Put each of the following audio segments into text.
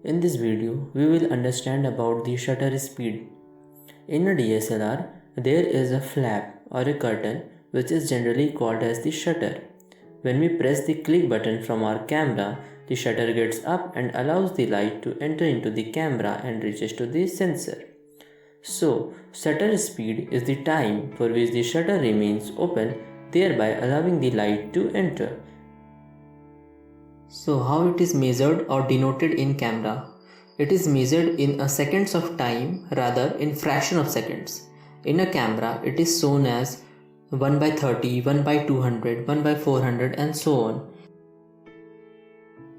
In this video, we will understand about the shutter speed. In a DSLR, there is a flap or a curtain which is generally called as the shutter. When we press the click button from our camera, the shutter gets up and allows the light to enter into the camera and reaches to the sensor. So, shutter speed is the time for which the shutter remains open, thereby allowing the light to enter. So how it is measured or denoted in camera? It is measured in a seconds of time rather in fraction of seconds. In a camera, it is shown as 1 by 30, 1 by 200, 1 by 400 and so on.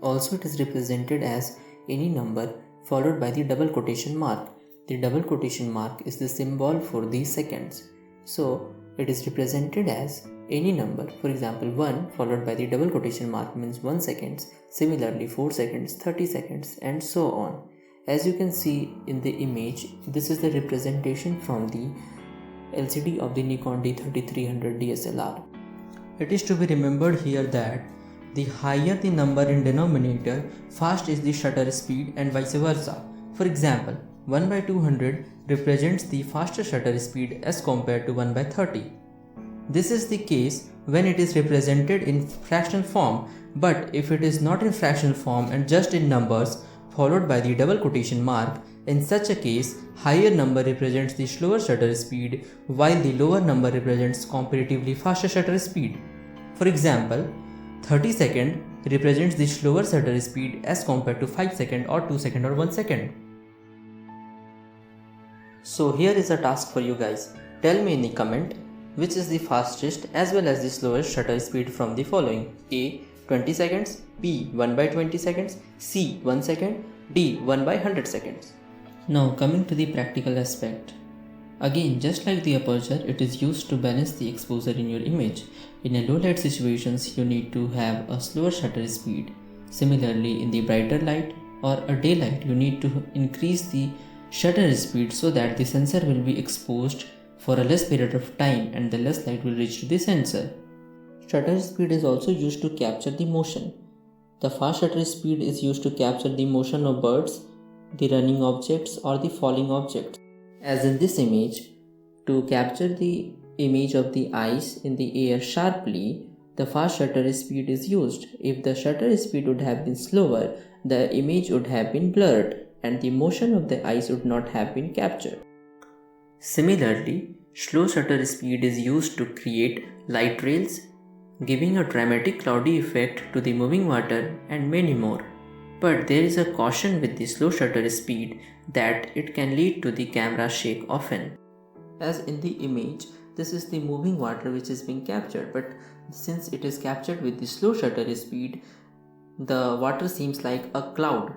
Also it is represented as any number followed by the double quotation mark. The double quotation mark is the symbol for these seconds. So it is represented as any number. For example, 1 followed by the double quotation mark means 1 seconds. Similarly 4 seconds, 30 seconds and so on. As you can see in the image, this is the representation from the LCD of the Nikon D3300 DSLR. It is to be remembered here that the higher the number in denominator, fast is the shutter speed and vice versa. For example, 1 by 200 represents the faster shutter speed as compared to 1 by 30. This is the case when it is represented in fractional form, but if it is not in fractional form and just in numbers followed by the double quotation mark, in such a case, higher number represents the slower shutter speed while the lower number represents comparatively faster shutter speed. For example, 30 second represents the slower shutter speed as compared to 5 second or 2 second or 1 second. So here is a task for you guys. Tell me in the comment which is the fastest as well as the slowest shutter speed from the following: A 20 seconds, B 1 by 20 seconds, C 1 second, D 1 by 100 seconds. Now coming to the practical aspect. Again, just like the aperture, it is used to balance the exposure in your image. In a low light situations, you need to have a slower shutter speed. Similarly, in the brighter light or a daylight, you need to increase the shutter speed so that the sensor will be exposed for a less period of time and the less light will reach to the sensor. Shutter speed is also used to capture the motion. The fast shutter speed is used to capture the motion of birds, the running objects or the falling objects. As in this image, to capture the image of the eyes in the air sharply, the fast shutter speed is used. If the shutter speed would have been slower, the image would have been blurred and the motion of the eyes would not have been captured. Similarly, slow shutter speed is used to create light trails, giving a dramatic cloudy effect to the moving water and many more. But there is a caution with the slow shutter speed that it can lead to the camera shake often. As in the image, this is the moving water which is being captured, but since it is captured with the slow shutter speed, the water seems like a cloud.